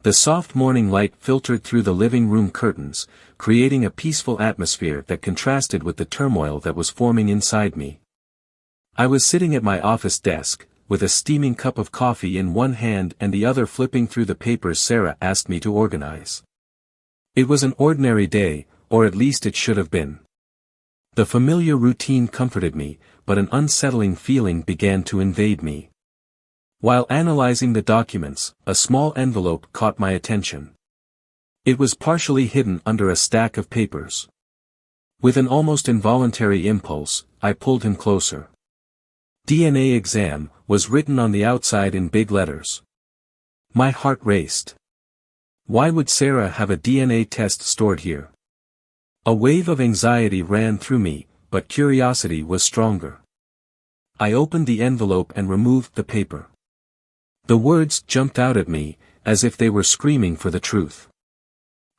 The soft morning light filtered through the living room curtains, creating a peaceful atmosphere that contrasted with the turmoil that was forming inside me. I was sitting at my office desk, with a steaming cup of coffee in one hand and the other flipping through the papers Sarah asked me to organize. It was an ordinary day, or at least it should have been. The familiar routine comforted me, but an unsettling feeling began to invade me. While analyzing the documents, a small envelope caught my attention. It was partially hidden under a stack of papers. With an almost involuntary impulse, I pulled him closer. DNA exam was written on the outside in big letters. My heart raced. Why would Sarah have a DNA test stored here? A wave of anxiety ran through me, but curiosity was stronger. I opened the envelope and removed the paper. The words jumped out at me, as if they were screaming for the truth.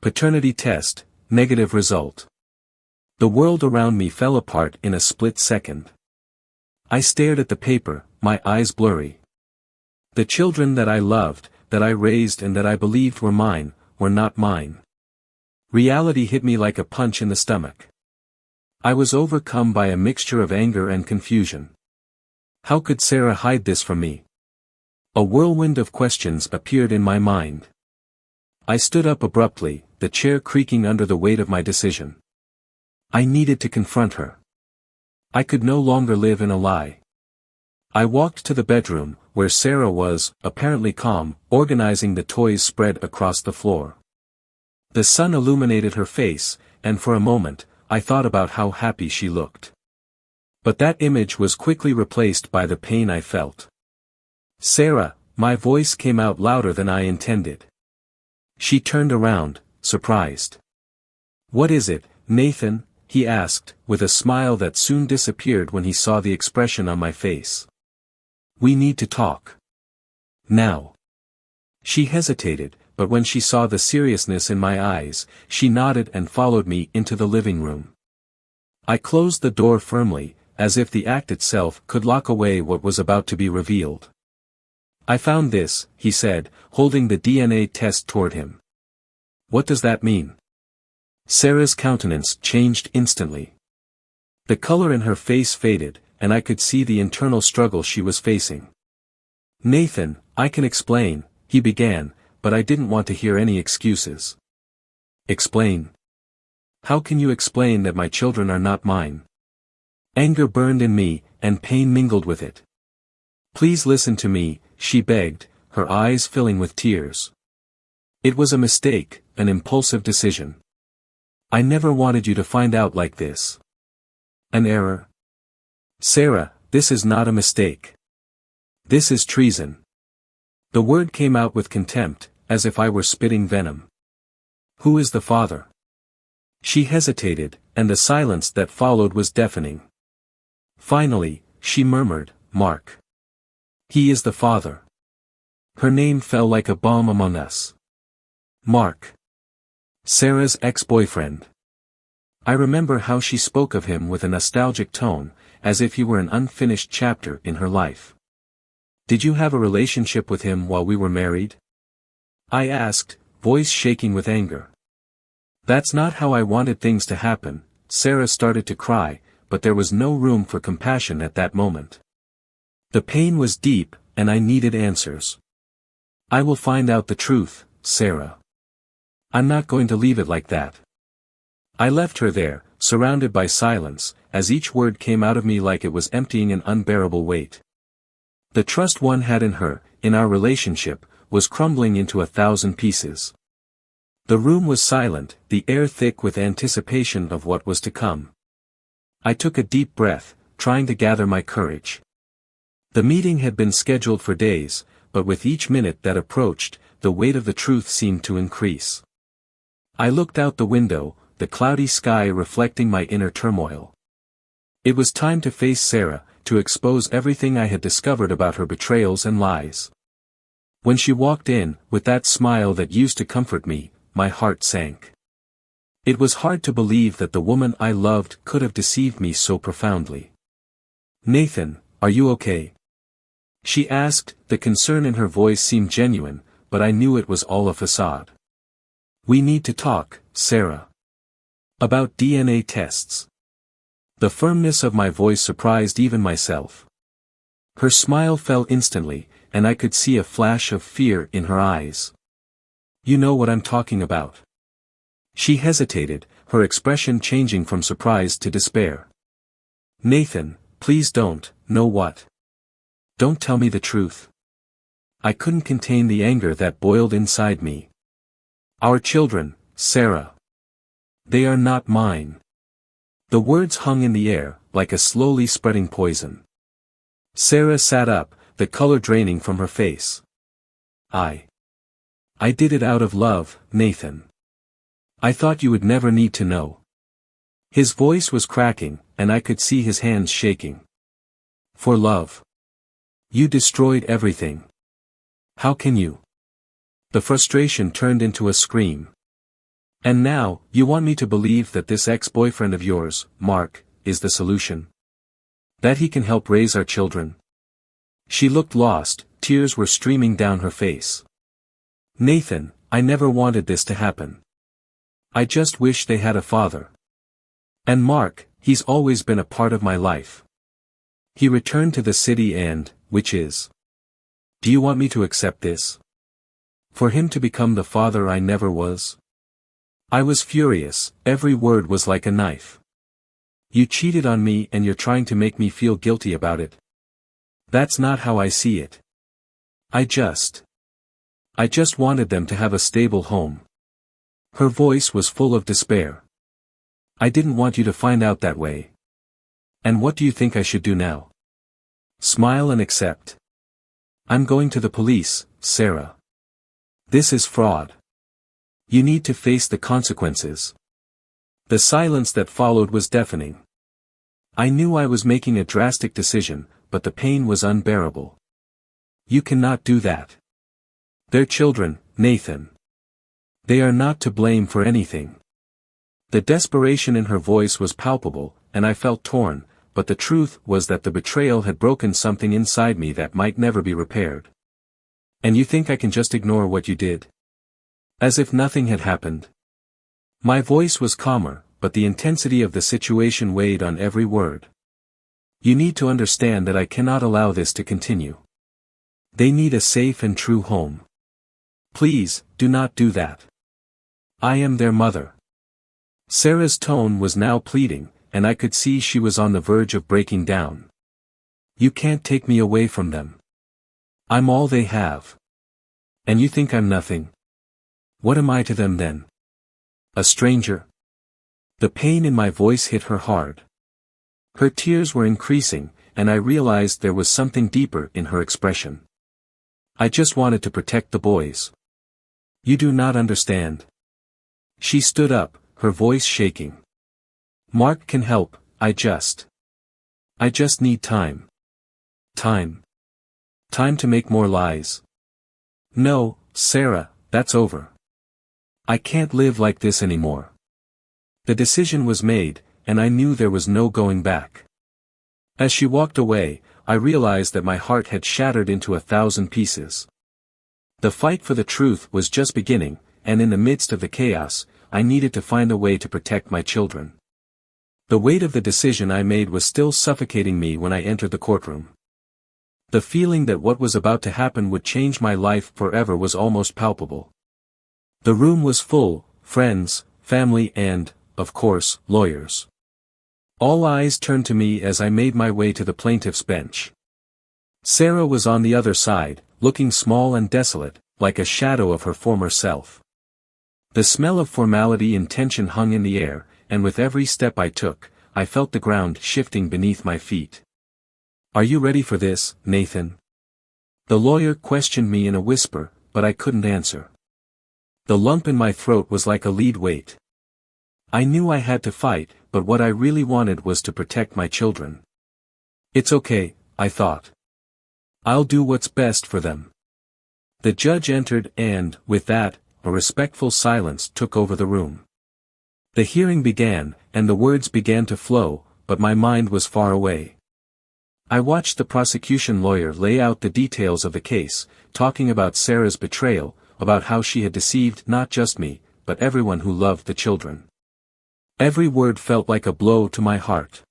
Paternity test, negative result. The world around me fell apart in a split second. I stared at the paper, my eyes blurry. The children that I loved, that I raised and that I believed were mine, were not mine. Reality hit me like a punch in the stomach. I was overcome by a mixture of anger and confusion. How could Sarah hide this from me? A whirlwind of questions appeared in my mind. I stood up abruptly, the chair creaking under the weight of my decision. I needed to confront her. I could no longer live in a lie. I walked to the bedroom, where Sarah was, apparently calm, organizing the toys spread across the floor. The sun illuminated her face, and for a moment, I thought about how happy she looked. But that image was quickly replaced by the pain I felt. Sarah, my voice came out louder than I intended. She turned around, surprised. What is it, Nathan? He asked, with a smile that soon disappeared when he saw the expression on my face. We need to talk. Now. She hesitated, but when she saw the seriousness in my eyes, she nodded and followed me into the living room. I closed the door firmly, as if the act itself could lock away what was about to be revealed. I found this, he said, holding the DNA test toward him. What does that mean? Sarah's countenance changed instantly. The color in her face faded, and I could see the internal struggle she was facing. Nathan, I can explain, he began, but I didn't want to hear any excuses. Explain? How can you explain that my children are not mine? Anger burned in me, and pain mingled with it. Please listen to me, she begged, her eyes filling with tears. It was a mistake, an impulsive decision. I never wanted you to find out like this. An error? Sarah, this is not a mistake. This is treason. The word came out with contempt, as if I were spitting venom. Who is the father? She hesitated, and the silence that followed was deafening. Finally, she murmured, Mark. He is the father. Her name fell like a bomb among us. Mark. Sarah's ex-boyfriend. I remember how she spoke of him with a nostalgic tone, as if he were an unfinished chapter in her life. Did you have a relationship with him while we were married? I asked, voice shaking with anger. That's not how I wanted things to happen. Sarah started to cry, but there was no room for compassion at that moment. The pain was deep, and I needed answers. I will find out the truth, Sarah. I'm not going to leave it like that. I left her there, surrounded by silence, as each word came out of me like it was emptying an unbearable weight. The trust one had in her, in our relationship, was crumbling into 1,000 pieces. The room was silent, the air thick with anticipation of what was to come. I took a deep breath, trying to gather my courage. The meeting had been scheduled for days, but with each minute that approached, the weight of the truth seemed to increase. I looked out the window, the cloudy sky reflecting my inner turmoil. It was time to face Sarah, to expose everything I had discovered about her betrayals and lies. When she walked in, with that smile that used to comfort me, my heart sank. It was hard to believe that the woman I loved could have deceived me so profoundly. Nathan, are you okay? She asked, the concern in her voice seemed genuine, but I knew it was all a facade. "We need to talk, Sarah. About DNA tests." The firmness of my voice surprised even myself. Her smile fell instantly, and I could see a flash of fear in her eyes. "You know what I'm talking about." She hesitated, her expression changing from surprise to despair. "Nathan, please don't." "Know what? Don't tell me the truth." I couldn't contain the anger that boiled inside me. "Our children, Sarah. They are not mine." The words hung in the air, like a slowly spreading poison. Sarah sat up, the color draining from her face. I did it out of love, Nathan. I thought you would never need to know." His voice was cracking, and I could see his hands shaking. "For love. You destroyed everything. How can you?" The frustration turned into a scream. "And now, you want me to believe that this ex-boyfriend of yours, Mark, is the solution? That he can help raise our children?" She looked lost, tears were streaming down her face. "Nathan, I never wanted this to happen. I just wish they had a father. And Mark, he's always been a part of my life. He returned to the city and, which is. Do you want me to accept this? For him to become the father I never was?" I was furious, every word was like a knife. "You cheated on me and you're trying to make me feel guilty about it. That's not how I see it. I just wanted them to have a stable home." Her voice was full of despair. "I didn't want you to find out that way. And what do you think I should do now? Smile and accept?" "I'm going to the police, Sarah. This is fraud. You need to face the consequences." The silence that followed was deafening. I knew I was making a drastic decision, but the pain was unbearable. "You cannot do that. They're children, Nathan. They are not to blame for anything." The desperation in her voice was palpable, and I felt torn, but the truth was that the betrayal had broken something inside me that might never be repaired. "And you think I can just ignore what you did? As if nothing had happened?" My voice was calmer, but the intensity of the situation weighed on every word. "You need to understand that I cannot allow this to continue. They need a safe and true home. Please, do not do that. I am their mother." Sarah's tone was now pleading, and I could see she was on the verge of breaking down. "You can't take me away from them. I'm all they have. And you think I'm nothing? What am I to them then? A stranger?" The pain in my voice hit her hard. Her tears were increasing, and I realized there was something deeper in her expression. "I just wanted to protect the boys. You do not understand." She stood up, her voice shaking. "Mark can help, I just need time. Time. Time to make more lies." "No, Sarah, that's over. I can't live like this anymore." The decision was made, and I knew there was no going back. As she walked away, I realized that my heart had shattered into 1,000 pieces. The fight for the truth was just beginning, and in the midst of the chaos, I needed to find a way to protect my children. The weight of the decision I made was still suffocating me when I entered the courtroom. The feeling that what was about to happen would change my life forever was almost palpable. The room was full, friends, family and, of course, lawyers. All eyes turned to me as I made my way to the plaintiff's bench. Sarah was on the other side, looking small and desolate, like a shadow of her former self. The smell of formality and tension hung in the air, and with every step I took, I felt the ground shifting beneath my feet. "Are you ready for this, Nathan?" The lawyer questioned me in a whisper, but I couldn't answer. The lump in my throat was like a lead weight. I knew I had to fight, but what I really wanted was to protect my children. "It's okay," I thought. "I'll do what's best for them." The judge entered and, with that, a respectful silence took over the room. The hearing began, and the words began to flow, but my mind was far away. I watched the prosecution lawyer lay out the details of the case, talking about Sarah's betrayal, about how she had deceived not just me, but everyone who loved the children. Every word felt like a blow to my heart.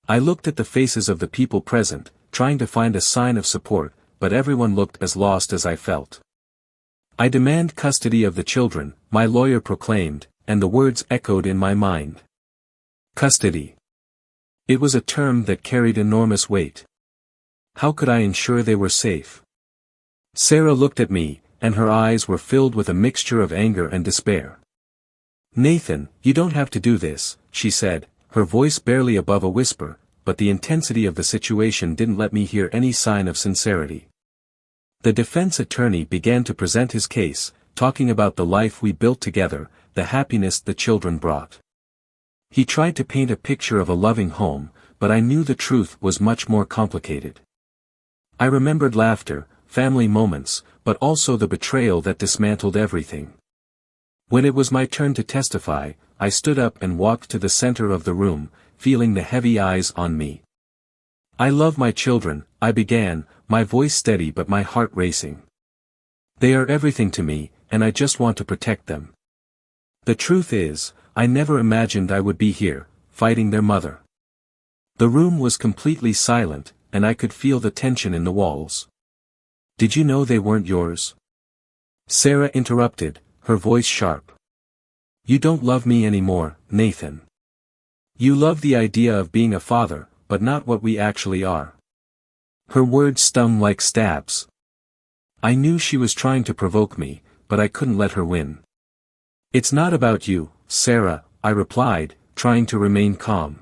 I looked at the faces of the people present, trying to find a sign of support, but everyone looked as lost as I felt. "I demand custody of the children," my lawyer proclaimed, and the words echoed in my mind. Custody. It was a term that carried enormous weight. How could I ensure they were safe? Sarah looked at me, and her eyes were filled with a mixture of anger and despair. "Nathan, you don't have to do this," she said, her voice barely above a whisper, but the intensity of the situation didn't let me hear any sign of sincerity. The defense attorney began to present his case, talking about the life we built together, the happiness the children brought. He tried to paint a picture of a loving home, but I knew the truth was much more complicated. I remembered laughter, family moments, but also the betrayal that dismantled everything. When it was my turn to testify, I stood up and walked to the center of the room, feeling the heavy eyes on me. "I love my children," I began, my voice steady but my heart racing. "They are everything to me, and I just want to protect them. The truth is, I never imagined I would be here, fighting their mother." The room was completely silent, and I could feel the tension in the walls. "Did you know they weren't yours?" Sarah interrupted, her voice sharp. "You don't love me anymore, Nathan. You love the idea of being a father, but not what we actually are." Her words stung like stabs. I knew she was trying to provoke me, but I couldn't let her win. "It's not about you, Sarah," I replied, trying to remain calm.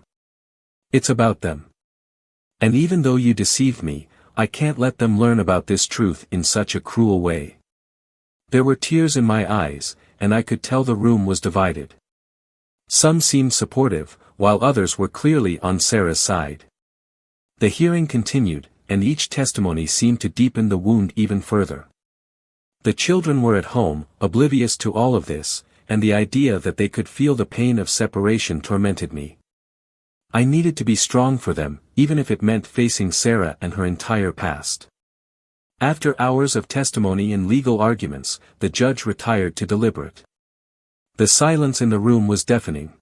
"It's about them. And even though you deceived me, I can't let them learn about this truth in such a cruel way." There were tears in my eyes, and I could tell the room was divided. Some seemed supportive, while others were clearly on Sarah's side. The hearing continued, and each testimony seemed to deepen the wound even further. The children were at home, oblivious to all of this, and the idea that they could feel the pain of separation tormented me. I needed to be strong for them, even if it meant facing Sarah and her entire past. After hours of testimony and legal arguments, the judge retired to deliberate. The silence in the room was deafening.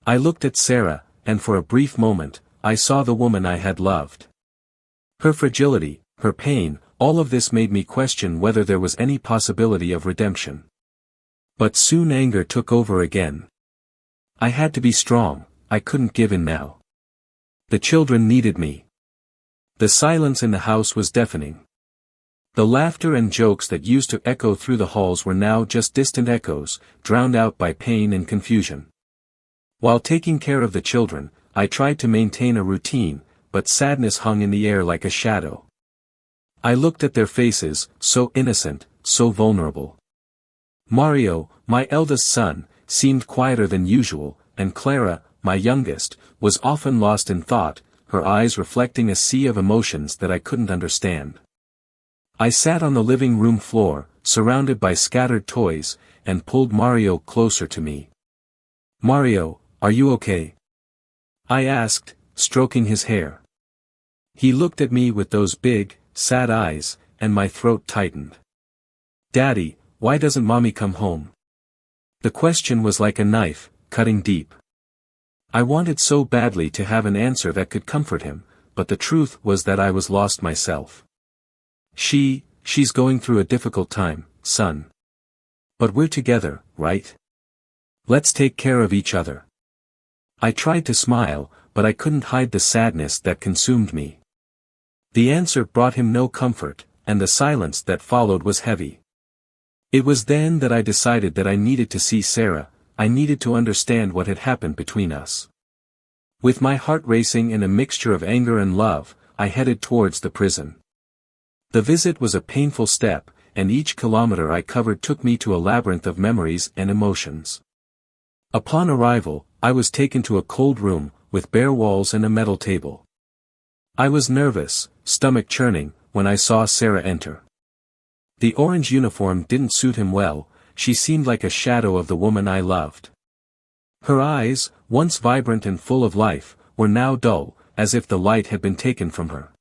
I looked at Sarah, and for a brief moment, I saw the woman I had loved. Her fragility, her pain, all of this made me question whether there was any possibility of redemption. But soon anger took over again. I had to be strong, I couldn't give in now. The children needed me. The silence in the house was deafening. The laughter and jokes that used to echo through the halls were now just distant echoes, drowned out by pain and confusion. While taking care of the children, I tried to maintain a routine, but sadness hung in the air like a shadow. I looked at their faces, so innocent, so vulnerable. Mario, my eldest son, seemed quieter than usual, and Clara, my youngest, was often lost in thought, her eyes reflecting a sea of emotions that I couldn't understand. I sat on the living room floor, surrounded by scattered toys, and pulled Mario closer to me. "Mario, are you okay?" I asked, stroking his hair. He looked at me with those big, sad eyes, and my throat tightened. "Daddy, why doesn't Mommy come home?" The question was like a knife, cutting deep. I wanted so badly to have an answer that could comfort him, but the truth was that I was lost myself. She's going through a difficult time, son. But we're together, right? Let's take care of each other. I tried to smile, but I couldn't hide the sadness that consumed me. The answer brought him no comfort, and the silence that followed was heavy. It was then that I decided that I needed to see Sarah, I needed to understand what had happened between us. With my heart racing in a mixture of anger and love, I headed towards the prison. The visit was a painful step, and each kilometer I covered took me to a labyrinth of memories and emotions. Upon arrival, I was taken to a cold room, with bare walls and a metal table. I was nervous, stomach churning, when I saw Sarah enter. The orange uniform didn't suit him well, she seemed like a shadow of the woman I loved. Her eyes, once vibrant and full of life, were now dull, as if the light had been taken from her.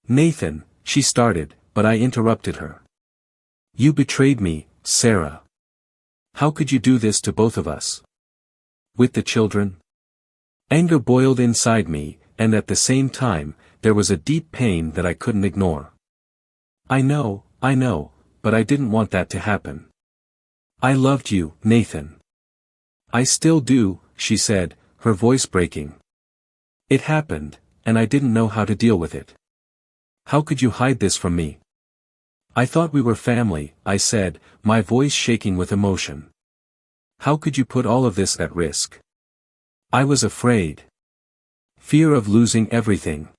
"Nathan," she started, but I interrupted her. You betrayed me, Sarah. How could you do this to both of us? With the children? Anger boiled inside me, and at the same time, there was a deep pain that I couldn't ignore. I know, but I didn't want that to happen. I loved you, Nathan. I still do, she said, her voice breaking. It happened, and I didn't know how to deal with it. How could you hide this from me? I thought we were family, I said, my voice shaking with emotion. How could you put all of this at risk? I was afraid. Fear of losing everything.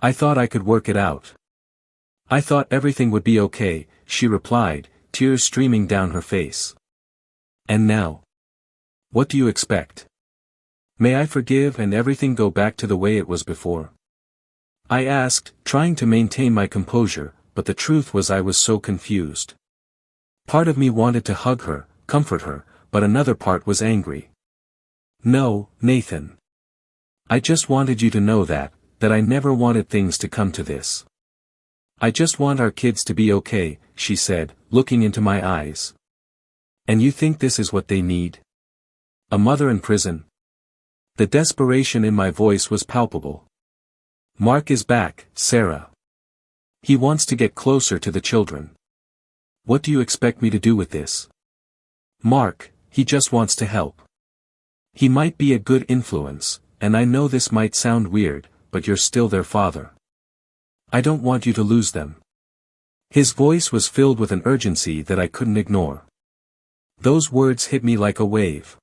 I thought I could work it out. I thought everything would be okay, she replied, tears streaming down her face. And now? What do you expect? May I forgive and everything go back to the way it was before? I asked, trying to maintain my composure, but the truth was I was so confused. Part of me wanted to hug her, comfort her, but another part was angry. No, Nathan. I just wanted you to know that I never wanted things to come to this. I just want our kids to be okay, she said, looking into my eyes. And you think this is what they need? A mother in prison? The desperation in my voice was palpable. Mark is back, Sarah. He wants to get closer to the children. What do you expect me to do with this? Mark, he just wants to help. He might be a good influence, and I know this might sound weird, but you're still their father. I don't want you to lose them. His voice was filled with an urgency that I couldn't ignore. Those words hit me like a wave.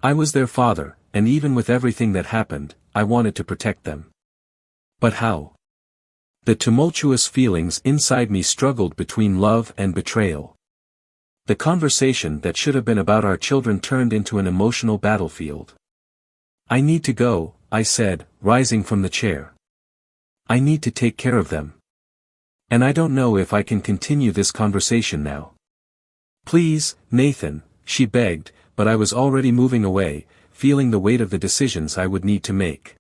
I was their father, and even with everything that happened, I wanted to protect them. But how? The tumultuous feelings inside me struggled between love and betrayal. The conversation that should have been about our children turned into an emotional battlefield. I need to go, I said, rising from the chair. I need to take care of them. And I don't know if I can continue this conversation now. Please, Nathan, she begged, but I was already moving away, feeling the weight of the decisions I would need to make.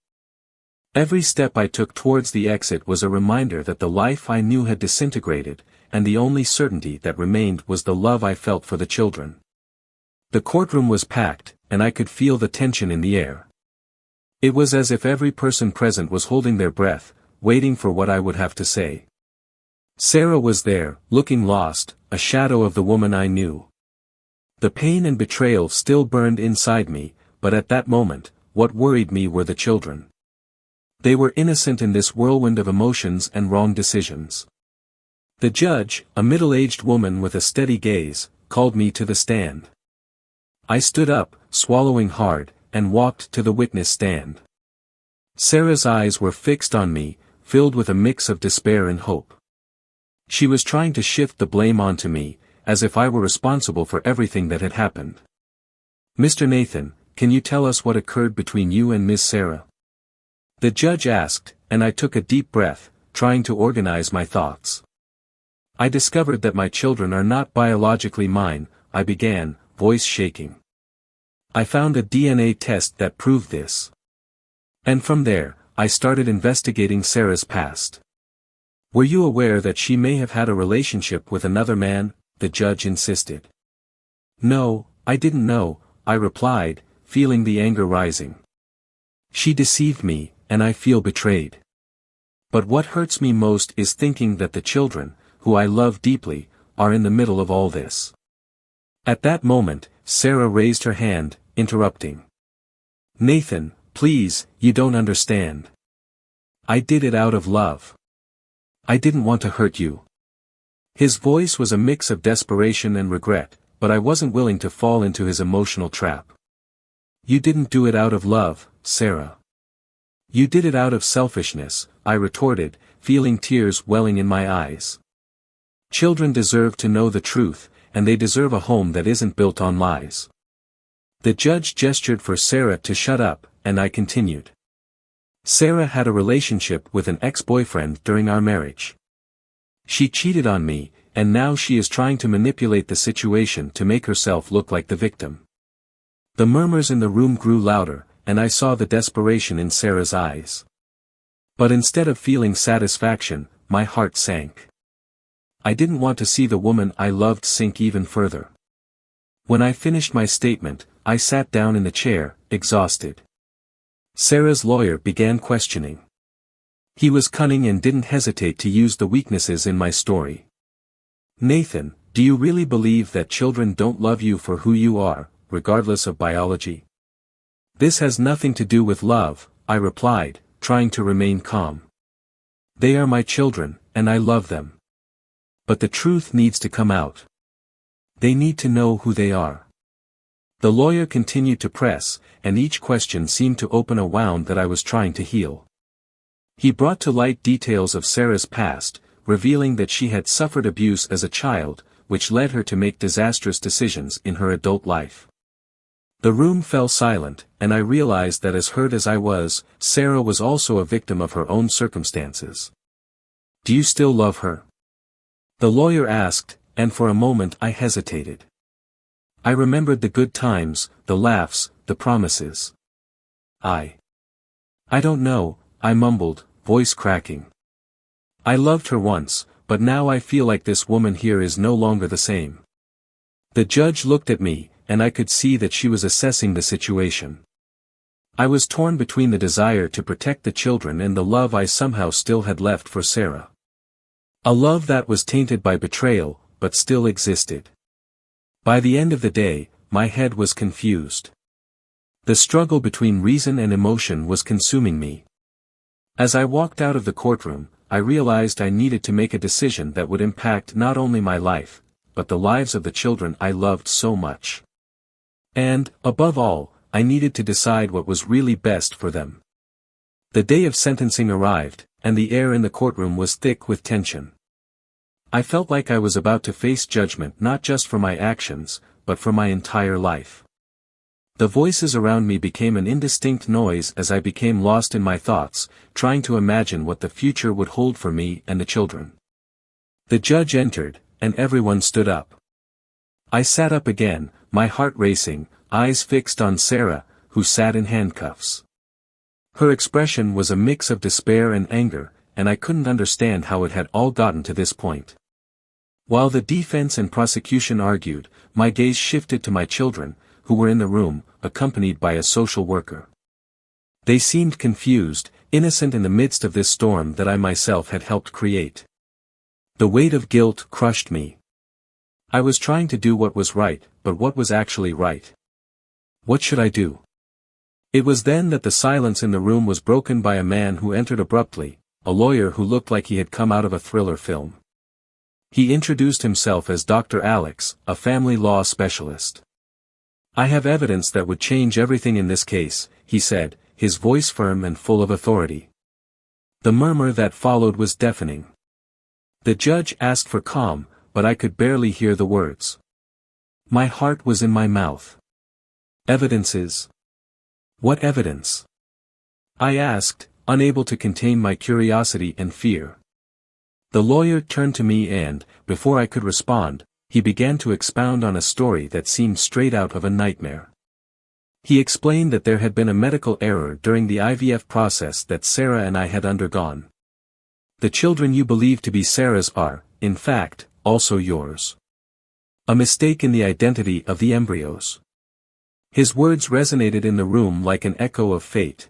Every step I took towards the exit was a reminder that the life I knew had disintegrated, and the only certainty that remained was the love I felt for the children. The courtroom was packed, and I could feel the tension in the air. It was as if every person present was holding their breath, waiting for what I would have to say. Sarah was there, looking lost, a shadow of the woman I knew. The pain and betrayal still burned inside me, but at that moment, what worried me were the children. They were innocent in this whirlwind of emotions and wrong decisions. The judge, a middle-aged woman with a steady gaze, called me to the stand. I stood up, swallowing hard, and walked to the witness stand. Sarah's eyes were fixed on me, filled with a mix of despair and hope. She was trying to shift the blame onto me, as if I were responsible for everything that had happened. Mr. Nathan, can you tell us what occurred between you and Miss Sarah? The judge asked, and I took a deep breath, trying to organize my thoughts. I discovered that my children are not biologically mine, I began, voice shaking. I found a DNA test that proved this. And from there, I started investigating Sarah's past. Were you aware that she may have had a relationship with another man? The judge insisted. No, I didn't know, I replied, feeling the anger rising. She deceived me, and I feel betrayed. But what hurts me most is thinking that the children, who I love deeply, are in the middle of all this. At that moment, Sarah raised her hand, interrupting. Nathan, please, you don't understand. I did it out of love. I didn't want to hurt you. His voice was a mix of desperation and regret, but I wasn't willing to fall into his emotional trap. You didn't do it out of love, Sarah. You did it out of selfishness, I retorted, feeling tears welling in my eyes. Children deserve to know the truth, and they deserve a home that isn't built on lies. The judge gestured for Sarah to shut up, and I continued. Sarah had a relationship with an ex-boyfriend during our marriage. She cheated on me, and now she is trying to manipulate the situation to make herself look like the victim. The murmurs in the room grew louder, and I saw the desperation in Sarah's eyes. But instead of feeling satisfaction, my heart sank. I didn't want to see the woman I loved sink even further. When I finished my statement, I sat down in the chair, exhausted. Sarah's lawyer began questioning. He was cunning and didn't hesitate to use the weaknesses in my story. Nathan, do you really believe that children don't love you for who you are, regardless of biology? This has nothing to do with love, I replied, trying to remain calm. They are my children, and I love them. But the truth needs to come out. They need to know who they are. The lawyer continued to press, and each question seemed to open a wound that I was trying to heal. He brought to light details of Sarah's past, revealing that she had suffered abuse as a child, which led her to make disastrous decisions in her adult life. The room fell silent, and I realized that as hurt as I was, Sarah was also a victim of her own circumstances. Do you still love her? The lawyer asked, and for a moment I hesitated. I remembered the good times, the laughs, the promises. I don't know, I mumbled, voice cracking. I loved her once, but now I feel like this woman here is no longer the same. The judge looked at me, and I could see that she was assessing the situation. I was torn between the desire to protect the children and the love I somehow still had left for Sarah. A love that was tainted by betrayal, but still existed. By the end of the day, my head was confused. The struggle between reason and emotion was consuming me. As I walked out of the courtroom, I realized I needed to make a decision that would impact not only my life, but the lives of the children I loved so much. And, above all, I needed to decide what was really best for them. The day of sentencing arrived, and the air in the courtroom was thick with tension. I felt like I was about to face judgment not just for my actions, but for my entire life. The voices around me became an indistinct noise as I became lost in my thoughts, trying to imagine what the future would hold for me and the children. The judge entered, and everyone stood up. I sat up again, my heart racing, eyes fixed on Sarah, who sat in handcuffs. Her expression was a mix of despair and anger, and I couldn't understand how it had all gotten to this point. While the defense and prosecution argued, my gaze shifted to my children, who were in the room, accompanied by a social worker. They seemed confused, innocent in the midst of this storm that I myself had helped create. The weight of guilt crushed me. I was trying to do what was right, but what was actually right? What should I do? It was then that the silence in the room was broken by a man who entered abruptly, a lawyer who looked like he had come out of a thriller film. He introduced himself as Dr. Alex, a family law specialist. I have evidence that would change everything in this case, he said, his voice firm and full of authority. The murmur that followed was deafening. The judge asked for calm, but I could barely hear the words. My heart was in my mouth. Evidences? What evidence? I asked, unable to contain my curiosity and fear. The lawyer turned to me and, before I could respond, he began to expound on a story that seemed straight out of a nightmare. He explained that there had been a medical error during the IVF process that Sarah and I had undergone. The children you believe to be Sarah's are, in fact, also yours. A mistake in the identity of the embryos. His words resonated in the room like an echo of fate.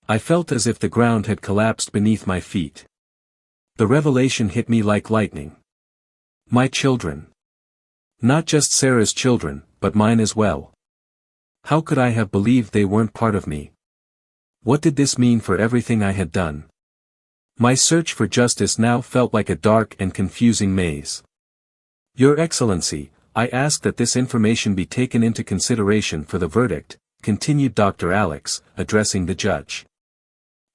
I felt as if the ground had collapsed beneath my feet. The revelation hit me like lightning. My children. Not just Sarah's children, but mine as well. How could I have believed they weren't part of me? What did this mean for everything I had done? My search for justice now felt like a dark and confusing maze. Your Excellency, I ask that this information be taken into consideration for the verdict, continued Dr. Alex, addressing the judge.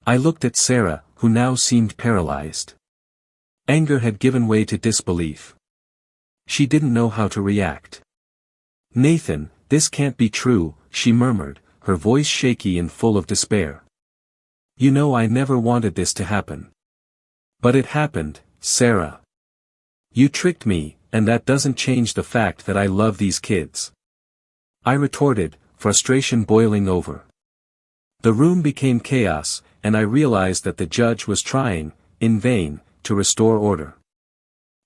I looked at Sarah, who now seemed paralyzed. Anger had given way to disbelief. She didn't know how to react. Nathan, this can't be true, she murmured, her voice shaky and full of despair. You know I never wanted this to happen. But it happened, Sarah. You tricked me, and that doesn't change the fact that I love these kids. I retorted, frustration boiling over. The room became chaos, and I realized that the judge was trying, in vain, to restore order.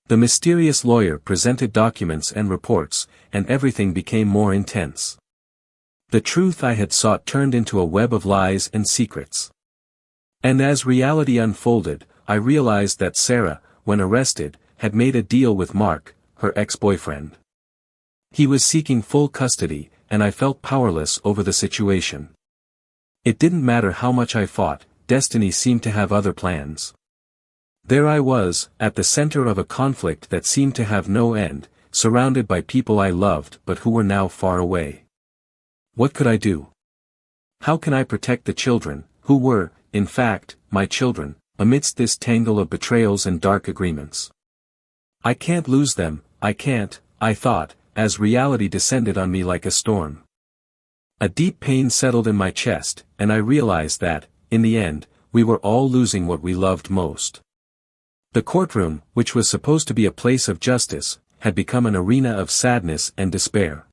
The mysterious lawyer presented documents and reports, and everything became more intense. The truth I had sought turned into a web of lies and secrets. And as reality unfolded, I realized that Sarah, when arrested, had made a deal with Mark, her ex-boyfriend. He was seeking full custody, and I felt powerless over the situation. It didn't matter how much I fought, destiny seemed to have other plans. There I was, at the center of a conflict that seemed to have no end, surrounded by people I loved but who were now far away. What could I do? How can I protect the children, who were, in fact, my children, amidst this tangle of betrayals and dark agreements? I can't lose them, I can't, I thought, as reality descended on me like a storm. A deep pain settled in my chest, and I realized that, in the end, we were all losing what we loved most. The courtroom, which was supposed to be a place of justice, had become an arena of sadness and despair.